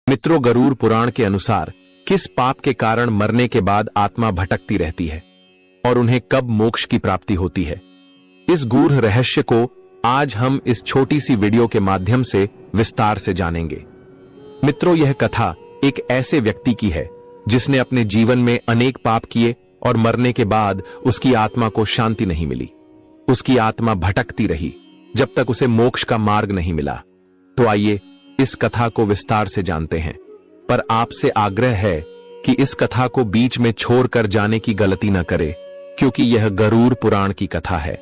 मित्रों, गरुड़ पुराण के अनुसार किस पाप के कारण मरने के बाद आत्मा भटकती रहती है और उन्हें कब मोक्ष की प्राप्ति होती है, इस गूढ़ रहस्य को आज हम इस छोटी सी वीडियो के माध्यम से विस्तार से जानेंगे। मित्रों, यह कथा एक ऐसे व्यक्ति की है जिसने अपने जीवन में अनेक पाप किए और मरने के बाद उसकी आत्मा को शांति नहीं मिली। उसकी आत्मा भटकती रही जब तक उसे मोक्ष का मार्ग नहीं मिला। तो आइए इस कथा को विस्तार से जानते हैं, पर आपसे आग्रह है कि इस कथा को बीच में छोड़कर जाने की गलती न करें, क्योंकि यह गरुड़ पुराण की कथा है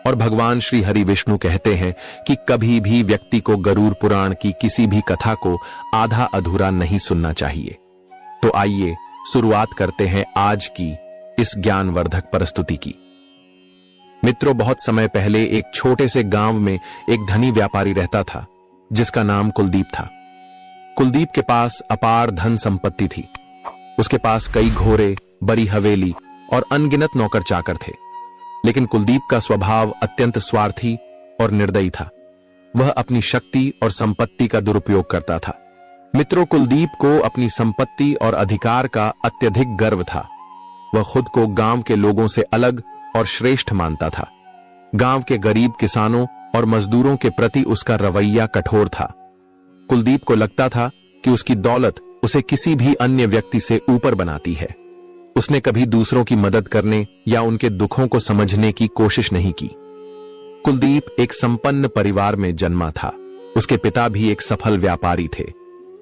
और भगवान श्री हरि विष्णु कहते हैं कि कभी भी व्यक्ति को गरुड़ पुराण की किसी भी कथा को आधा अधूरा नहीं सुनना चाहिए। तो आइए शुरुआत करते हैं आज की इस ज्ञानवर्धक प्रस्तुति की। मित्रों, बहुत समय पहले एक छोटे से गांव में एक धनी व्यापारी रहता था जिसका नाम कुलदीप था। कुलदीप के पास अपार धन संपत्ति थी। उसके पास कई घोड़े, बड़ी हवेली और अनगिनत नौकर चाकर थे। लेकिन कुलदीप का स्वभाव अत्यंत स्वार्थी और निर्दयी था। वह अपनी शक्ति और संपत्ति का दुरुपयोग करता था। मित्रों, कुलदीप को अपनी संपत्ति और अधिकार का अत्यधिक गर्व था। वह खुद को गांव के लोगों से अलग और श्रेष्ठ मानता था। गांव के गरीब किसानों और मजदूरों के प्रति उसका रवैया कठोर था। कुलदीप को लगता था कि उसकी दौलत उसे किसी भी अन्य व्यक्ति से ऊपर बनाती है। उसने कभी दूसरों की मदद करने या उनके दुखों को समझने की कोशिश नहीं की। कुलदीप एक संपन्न परिवार में जन्मा था। उसके पिता भी एक सफल व्यापारी थे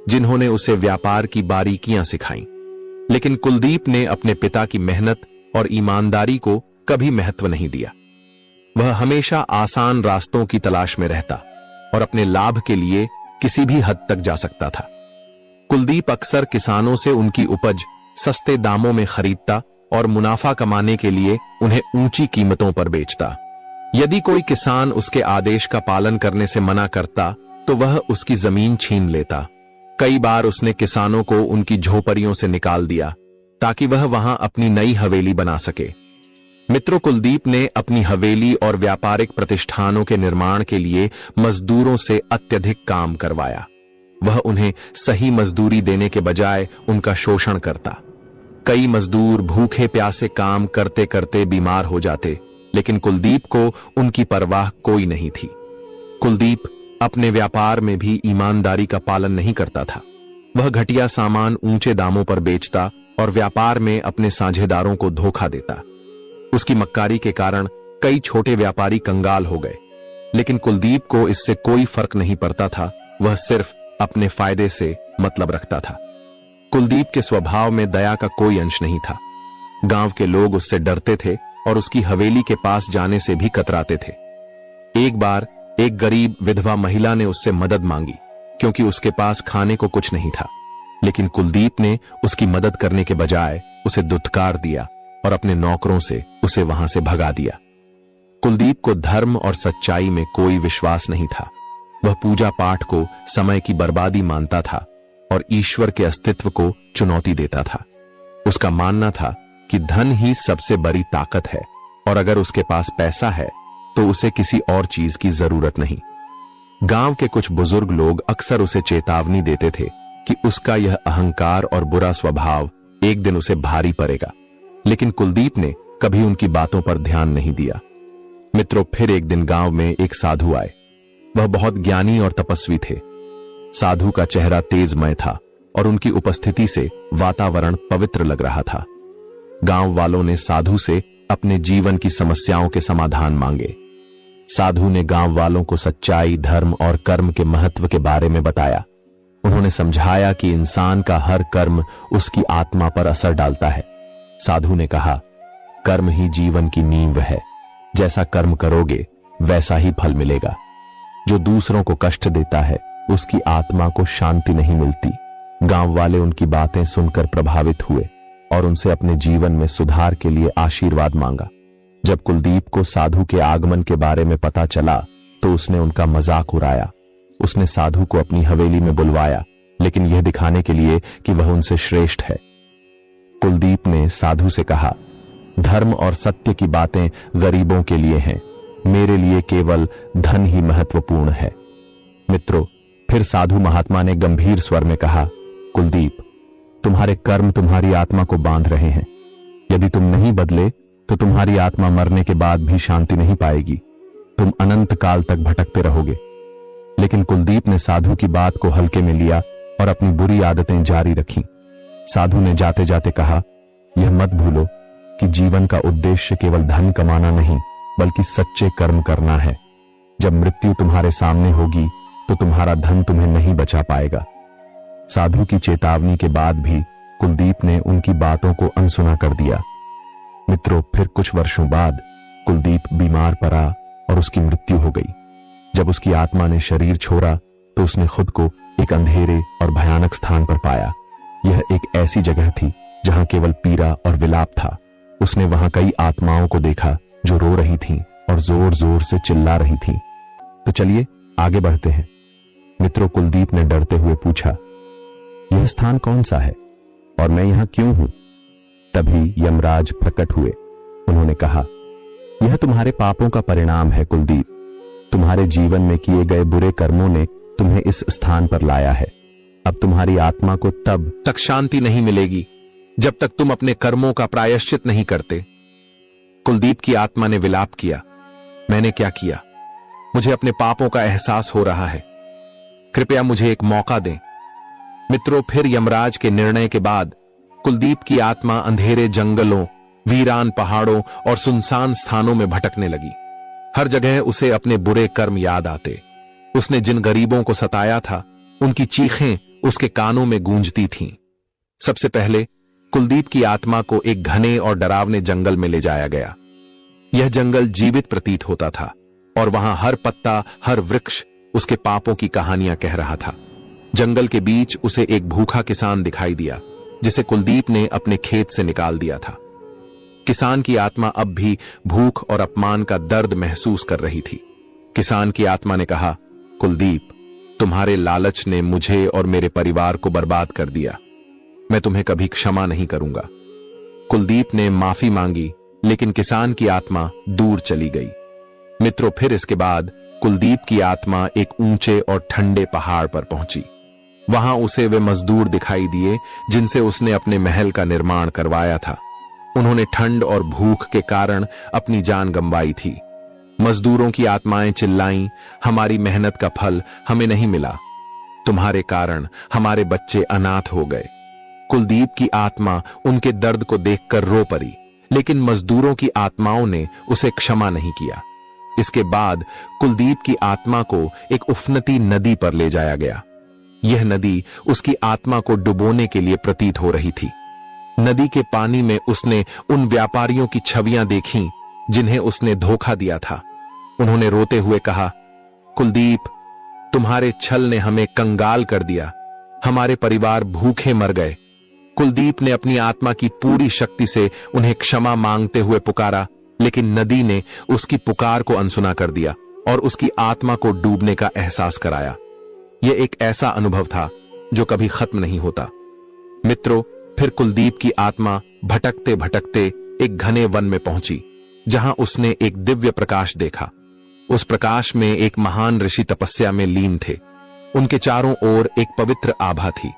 जिन्होंने उसे व्यापार की बारीकियां सिखाई। लेकिन कुलदीप ने अपने पिता की मेहनत और ईमानदारी को कभी महत्व नहीं दिया। वह हमेशा आसान रास्तों की तलाश में रहता और अपने लाभ के लिए किसी भी हद तक जा सकता था। कुलदीप अक्सर किसानों से उनकी उपज सस्ते दामों में खरीदता और मुनाफा कमाने के लिए उन्हें ऊंची कीमतों पर बेचता। यदि कोई किसान उसके आदेश का पालन करने से मना करता तो वह उसकी जमीन छीन लेता। कई बार उसने किसानों को उनकी झोपड़ियों से निकाल दिया ताकि वह वहां अपनी नई हवेली बना सके। मित्रों, कुलदीप ने अपनी हवेली और व्यापारिक प्रतिष्ठानों के निर्माण के लिए मजदूरों से अत्यधिक काम करवाया। वह उन्हें सही मजदूरी देने के बजाय उनका शोषण करता। कई मजदूर भूखे प्यासे काम करते करते बीमार हो जाते, लेकिन कुलदीप को उनकी परवाह कोई नहीं थी। कुलदीप अपने व्यापार में भी ईमानदारी का पालन नहीं करता था। वह घटिया सामान ऊंचे दामों पर बेचता और व्यापार में अपने साझेदारों को धोखा देता। उसकी मक्कारी के कारण कई छोटे व्यापारी कंगाल हो गए, लेकिन कुलदीप को इससे कोई फर्क नहीं पड़ता था। वह सिर्फ अपने फायदे से मतलब रखता था। कुलदीप के स्वभाव में दया का कोई अंश नहीं था। गांव के लोग उससे डरते थे और उसकी हवेली के पास जाने से भी कतराते थे। एक बार एक गरीब विधवा महिला ने उससे मदद मांगी क्योंकि उसके पास खाने को कुछ नहीं था, लेकिन कुलदीप ने उसकी मदद करने के बजाय उसे दुत्कार दिया और अपने नौकरों से उसे वहां से भगा दिया। कुलदीप को धर्म और सच्चाई में कोई विश्वास नहीं था। वह पूजा पाठ को समय की बर्बादी मानता था और ईश्वर के अस्तित्व को चुनौती देता था। उसका मानना था कि धन ही सबसे बड़ी ताकत है और अगर उसके पास पैसा है तो उसे किसी और चीज की जरूरत नहीं। गांव के कुछ बुजुर्ग लोग अक्सर उसे चेतावनी देते थे कि उसका यह अहंकार और बुरा स्वभाव एक दिन उसे भारी पड़ेगा, लेकिन कुलदीप ने कभी उनकी बातों पर ध्यान नहीं दिया। मित्रों, फिर एक दिन गांव में एक साधु आए। वह बहुत ज्ञानी और तपस्वी थे। साधु का चेहरा तेजमय था और उनकी उपस्थिति से वातावरण पवित्र लग रहा था। गांव वालों ने साधु से अपने जीवन की समस्याओं के समाधान मांगे। साधु ने गांव वालों को सच्चाई, धर्म और कर्म के महत्व के बारे में बताया। उन्होंने समझाया कि इंसान का हर कर्म उसकी आत्मा पर असर डालता है। साधु ने कहा, कर्म ही जीवन की नींव है। जैसा कर्म करोगे वैसा ही फल मिलेगा। जो दूसरों को कष्ट देता है उसकी आत्मा को शांति नहीं मिलती। गांव वाले उनकी बातें सुनकर प्रभावित हुए और उनसे अपने जीवन में सुधार के लिए आशीर्वाद मांगा। जब कुलदीप को साधु के आगमन के बारे में पता चला तो उसने उनका मजाक उड़ाया। उसने साधु को अपनी हवेली में बुलवाया, लेकिन यह दिखाने के लिए कि वह उनसे श्रेष्ठ है। कुलदीप ने साधु से कहा, धर्म और सत्य की बातें गरीबों के लिए हैं, मेरे लिए केवल धन ही महत्वपूर्ण है। मित्रों, फिर साधु महात्मा ने गंभीर स्वर में कहा, कुलदीप, तुम्हारे कर्म तुम्हारी आत्मा को बांध रहे हैं। यदि तुम नहीं बदले तो तुम्हारी आत्मा मरने के बाद भी शांति नहीं पाएगी। तुम अनंत काल तक भटकते रहोगे। लेकिन कुलदीप ने साधु की बात को हल्के में लिया और अपनी बुरी आदतें जारी रखीं। साधु ने जाते जाते कहा, यह मत भूलो कि जीवन का उद्देश्य केवल धन कमाना नहीं, बल्कि सच्चे कर्म करना है। जब मृत्यु तुम्हारे सामने होगी तो तुम्हारा धन तुम्हें नहीं बचा पाएगा। साधु की चेतावनी के बाद भी कुलदीप ने उनकी बातों को अनसुना कर दिया। मित्रों, फिर कुछ वर्षों बाद कुलदीप बीमार पड़ा और उसकी मृत्यु हो गई। जब उसकी आत्मा ने शरीर छोड़ा तो उसने खुद को एक अंधेरे और भयानक स्थान पर पाया। यह एक ऐसी जगह थी जहां केवल पीड़ा और विलाप था। उसने वहां कई आत्माओं को देखा जो रो रही थीं और जोर जोर से चिल्ला रही थीं। तो चलिए आगे बढ़ते हैं। मित्रों, कुलदीप ने डरते हुए पूछा, यह स्थान कौन सा है और मैं यहां क्यों हूं? तभी यमराज प्रकट हुए। उन्होंने कहा, यह तुम्हारे पापों का परिणाम है कुलदीप। तुम्हारे जीवन में किए गए बुरे कर्मों ने तुम्हें इस स्थान पर लाया है। अब तुम्हारी आत्मा को तब तक शांति नहीं मिलेगी जब तक तुम अपने कर्मों का प्रायश्चित नहीं करते। कुलदीप की आत्मा ने विलाप किया, मैंने क्या किया? मुझे अपने पापों का एहसास हो रहा है। कृपया मुझे एक मौका दें। मित्रों, फिर यमराज के निर्णय के बाद कुलदीप की आत्मा अंधेरे जंगलों, वीरान पहाड़ों और सुनसान स्थानों में भटकने लगी। हर जगह उसे अपने बुरे कर्म याद आते। उसने जिन गरीबों को सताया था, उनकी चीखें उसके कानों में गूंजती थीं। सबसे पहले कुलदीप की आत्मा को एक घने और डरावने जंगल में ले जाया गया। यह जंगल जीवित प्रतीत होता था और वहां हर पत्ता, हर वृक्ष उसके पापों की कहानियां कह रहा था। जंगल के बीच उसे एक भूखा किसान दिखाई दिया, जिसे कुलदीप ने अपने खेत से निकाल दिया था। किसान की आत्मा अब भी भूख और अपमान का दर्द महसूस कर रही थी। किसान की आत्मा ने कहा, कुलदीप, तुम्हारे लालच ने मुझे और मेरे परिवार को बर्बाद कर दिया। मैं तुम्हें कभी क्षमा नहीं करूंगा। कुलदीप ने माफी मांगी, लेकिन किसान की आत्मा दूर चली गई। मित्रों, फिर इसके बाद कुलदीप की आत्मा एक ऊंचे और ठंडे पहाड़ पर पहुंची। वहां उसे वे मजदूर दिखाई दिए जिनसे उसने अपने महल का निर्माण करवाया था। उन्होंने ठंड और भूख के कारण अपनी जान गंवाई थी। मजदूरों की आत्माएं चिल्लाईं, हमारी मेहनत का फल हमें नहीं मिला। तुम्हारे कारण हमारे बच्चे अनाथ हो गए। कुलदीप की आत्मा उनके दर्द को देखकर रो पड़ी, लेकिन मजदूरों की आत्माओं ने उसे क्षमा नहीं किया। इसके बाद कुलदीप की आत्मा को एक उफनती नदी पर ले जाया गया। यह नदी उसकी आत्मा को डुबोने के लिए प्रतीत हो रही थी। नदी के पानी में उसने उन व्यापारियों की छवियां देखीं जिन्हें उसने धोखा दिया था। उन्होंने रोते हुए कहा, कुलदीप, तुम्हारे छल ने हमें कंगाल कर दिया। हमारे परिवार भूखे मर गए। कुलदीप ने अपनी आत्मा की पूरी शक्ति से उन्हें क्षमा मांगते हुए पुकारा, लेकिन नदी ने उसकी पुकार को अनसुना कर दिया और उसकी आत्मा को डूबने का एहसास कराया। यह एक ऐसा अनुभव था जो कभी खत्म नहीं होता। मित्रों, फिर कुलदीप की आत्मा भटकते भटकते एक घने वन में पहुंची, जहां उसने एक दिव्य प्रकाश देखा। उस प्रकाश में एक महान ऋषि तपस्या में लीन थे। उनके चारों ओर एक पवित्र आभा थी।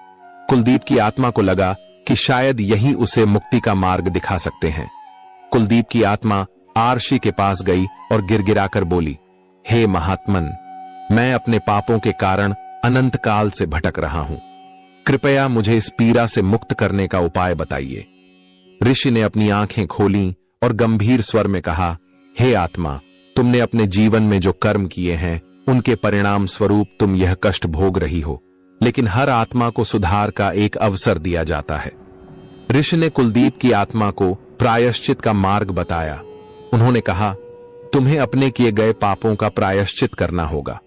कुलदीप की आत्मा को लगा कि शायद यही उसे मुक्ति का मार्ग दिखा सकते हैं। कुलदीप की आत्मा आर्षि के पास गई और गिड़गिड़ाकर बोली, हे महात्मन, मैं अपने पापों के कारण अनंत काल से भटक रहा हूं। कृपया मुझे इस पीड़ा से मुक्त करने का उपाय बताइए। ऋषि ने अपनी आंखें खोलीं और गंभीर स्वर में कहा, हे आत्मा, तुमने अपने जीवन में जो कर्म किए हैं उनके परिणाम स्वरूप तुम यह कष्ट भोग रही हो, लेकिन हर आत्मा को सुधार का एक अवसर दिया जाता है। ऋषि ने कुलदीप की आत्मा को प्रायश्चित का मार्ग बताया। उन्होंने कहा, तुम्हें अपने किए गए पापों का प्रायश्चित करना होगा।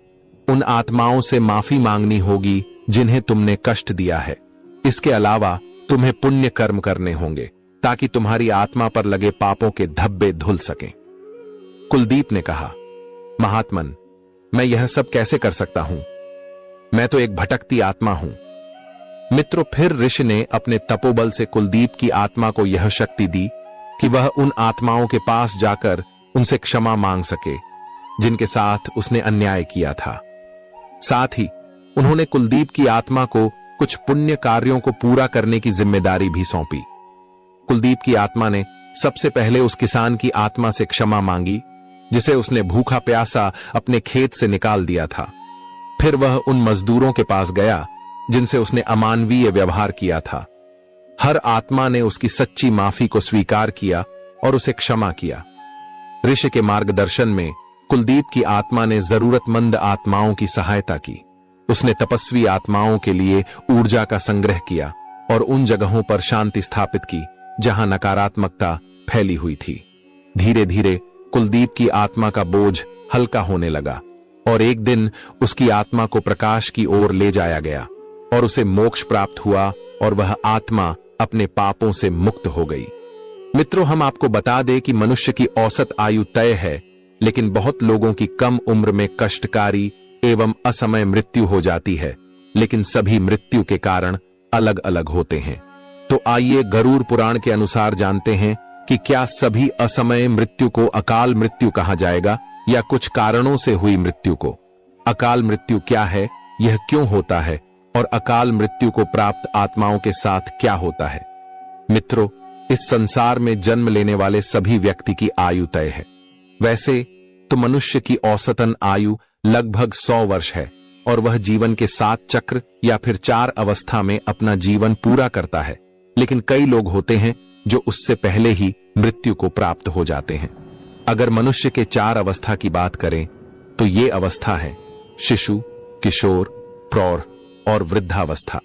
उन आत्माओं से माफी मांगनी होगी जिन्हें तुमने कष्ट दिया है। इसके अलावा तुम्हें पुण्य कर्म करने होंगे ताकि तुम्हारी आत्मा पर लगे पापों के धब्बे धुल सकें। कुलदीप ने कहा, महात्मन, मैं यह सब कैसे कर सकता हूं? मैं तो एक भटकती आत्मा हूं। मित्रों, फिर ऋषि ने अपने तपोबल से कुलदीप की आत्मा को यह शक्ति दी कि वह उन आत्माओं के पास जाकर उनसे क्षमा मांग सके जिनके साथ उसने अन्याय किया था। साथ ही उन्होंने कुलदीप की आत्मा को कुछ पुण्य कार्यों को पूरा करने की जिम्मेदारी भी सौंपी। कुलदीप की आत्मा ने सबसे पहले उस किसान की आत्मा से क्षमा मांगी जिसे उसने भूखा प्यासा अपने खेत से निकाल दिया था। फिर वह उन मजदूरों के पास गया जिनसे उसने अमानवीय व्यवहार किया था। हर आत्मा ने उसकी सच्ची माफी को स्वीकार किया और उसे क्षमा किया। ऋषि के मार्गदर्शन में कुलदीप की आत्मा ने जरूरतमंद आत्माओं की सहायता की। उसने तपस्वी आत्माओं के लिए ऊर्जा का संग्रह किया और उन जगहों पर शांति स्थापित की जहां नकारात्मकता फैली हुई थी। धीरे धीरे कुलदीप की आत्मा का बोझ हल्का होने लगा और एक दिन उसकी आत्मा को प्रकाश की ओर ले जाया गया और उसे मोक्ष प्राप्त हुआ और वह आत्मा अपने पापों से मुक्त हो गई। मित्रों, हम आपको बता दें कि मनुष्य की औसत आयु तय है, लेकिन बहुत लोगों की कम उम्र में कष्टकारी एवं असमय मृत्यु हो जाती है, लेकिन सभी मृत्यु के कारण अलग अलग होते हैं। तो आइए गरुड़ पुराण के अनुसार जानते हैं कि क्या सभी असमय मृत्यु को अकाल मृत्यु कहा जाएगा या कुछ कारणों से हुई मृत्यु को। अकाल मृत्यु क्या है, यह क्यों होता है और अकाल मृत्यु को प्राप्त आत्माओं के साथ क्या होता है। मित्रों, इस संसार में जन्म लेने वाले सभी व्यक्ति की आयु तय है। वैसे तो मनुष्य की औसतन आयु लगभग 100 वर्ष है और वह जीवन के 7 चक्र या फिर 4 अवस्था में अपना जीवन पूरा करता है, लेकिन कई लोग होते हैं जो उससे पहले ही मृत्यु को प्राप्त हो जाते हैं। अगर मनुष्य के 4 अवस्था की बात करें तो ये अवस्था है शिशु, किशोर, प्रौढ़ और वृद्धावस्था।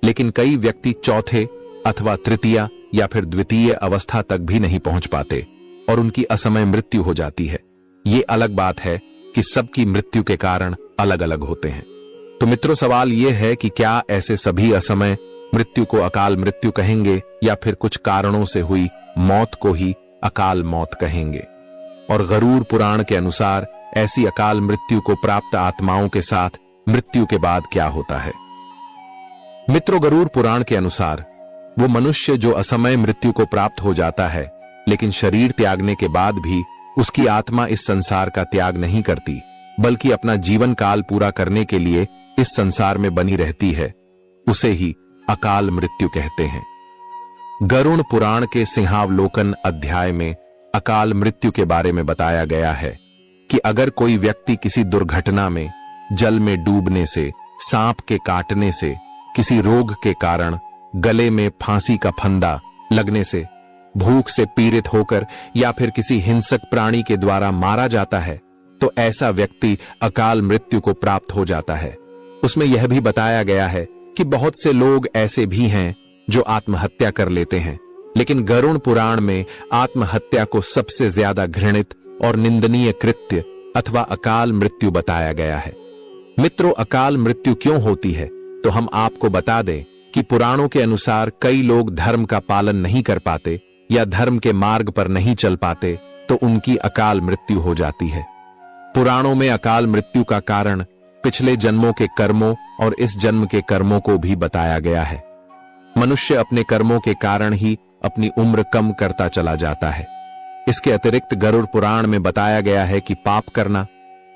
लेकिन कई व्यक्ति चौथे अथवा तृतीय या फिर द्वितीय अवस्था तक भी नहीं पहुंच पाते और उनकी असमय मृत्यु हो जाती है। ये अलग बात है कि सबकी मृत्यु के कारण अलग अलग होते हैं। तो मित्रों, सवाल यह है कि क्या ऐसे सभी असमय मृत्यु को अकाल मृत्यु कहेंगे या फिर कुछ कारणों से हुई मौत को ही अकाल मौत कहेंगे। और गरुड़ पुराण के अनुसार ऐसी अकाल मृत्यु को प्राप्त आत्माओं के साथ मृत्यु के बाद क्या होता है। मित्रों, गरुड़ पुराण के अनुसार वो मनुष्य जो असमय मृत्यु को प्राप्त हो जाता है, लेकिन शरीर त्यागने के बाद भी उसकी आत्मा इस संसार का त्याग नहीं करती, बल्कि अपना जीवन काल पूरा करने के लिए इस संसार में बनी रहती है, उसे ही अकाल मृत्यु कहते हैं। गरुड़ पुराण के सिंहावलोकन अध्याय में अकाल मृत्यु के बारे में बताया गया है कि अगर कोई व्यक्ति किसी दुर्घटना में, जल में डूबने से, सांप के काटने से, किसी रोग के कारण, गले में फांसी का फंदा लगने से, भूख से पीड़ित होकर या फिर किसी हिंसक प्राणी के द्वारा मारा जाता है, तो ऐसा व्यक्ति अकाल मृत्यु को प्राप्त हो जाता है। उसमें यह भी बताया गया है कि बहुत से लोग ऐसे भी हैं जो आत्महत्या कर लेते हैं, लेकिन गरुड़ पुराण में आत्महत्या को सबसे ज्यादा घृणित और निंदनीय कृत्य अथवा अकाल मृत्यु बताया गया है। मित्रों, अकाल मृत्यु क्यों होती है, तो हम आपको बता दें कि पुराणों के अनुसार कई लोग धर्म का पालन नहीं कर पाते या धर्म के मार्ग पर नहीं चल पाते, तो उनकी अकाल मृत्यु हो जाती है। पुराणों में अकाल मृत्यु का कारण पिछले जन्मों के कर्मों और इस जन्म के कर्मों को भी बताया गया है। मनुष्य अपने कर्मों के कारण ही अपनी उम्र कम करता चला जाता है। इसके अतिरिक्त गरुड़ पुराण में बताया गया है कि पाप करना,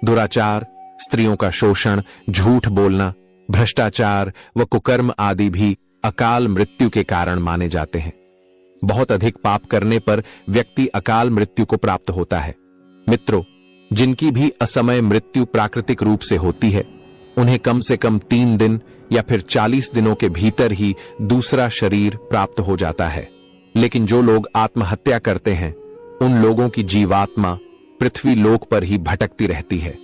दुराचार, स्त्रियों का शोषण, झूठ बोलना, भ्रष्टाचार व कुकर्म आदि भी अकाल मृत्यु के कारण माने जाते हैं। बहुत अधिक पाप करने पर व्यक्ति अकाल मृत्यु को प्राप्त होता है। मित्रों, जिनकी भी असमय मृत्यु प्राकृतिक रूप से होती है, उन्हें कम से कम 3 दिन या फिर 40 दिनों के भीतर ही दूसरा शरीर प्राप्त हो जाता है। लेकिन जो लोग आत्महत्या करते हैं, उन लोगों की जीवात्मा पृथ्वी लोक पर ही भटकती रहती है।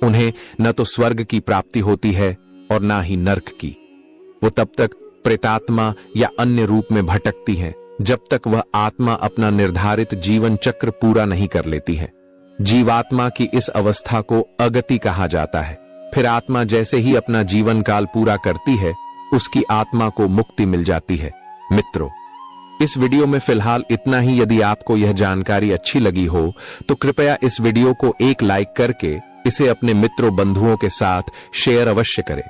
उन्हें न तो स्वर्ग की प्राप्ति होती है और ना ही नर्क की। वो तब तक प्रेतात्मा या अन्य रूप में भटकती हैं जब तक वह आत्मा अपना निर्धारित जीवन चक्र पूरा नहीं कर लेती है। जीवात्मा की इस अवस्था को अगति कहा जाता है। फिर आत्मा जैसे ही अपना जीवन काल पूरा करती है, उसकी आत्मा को मुक्ति मिल जाती है। मित्रों, इस वीडियो में फिलहाल इतना ही। यदि आपको यह जानकारी अच्छी लगी हो तो कृपया इस वीडियो को एक लाइक करके इसे अपने मित्रों बंधुओं के साथ शेयर अवश्य करें।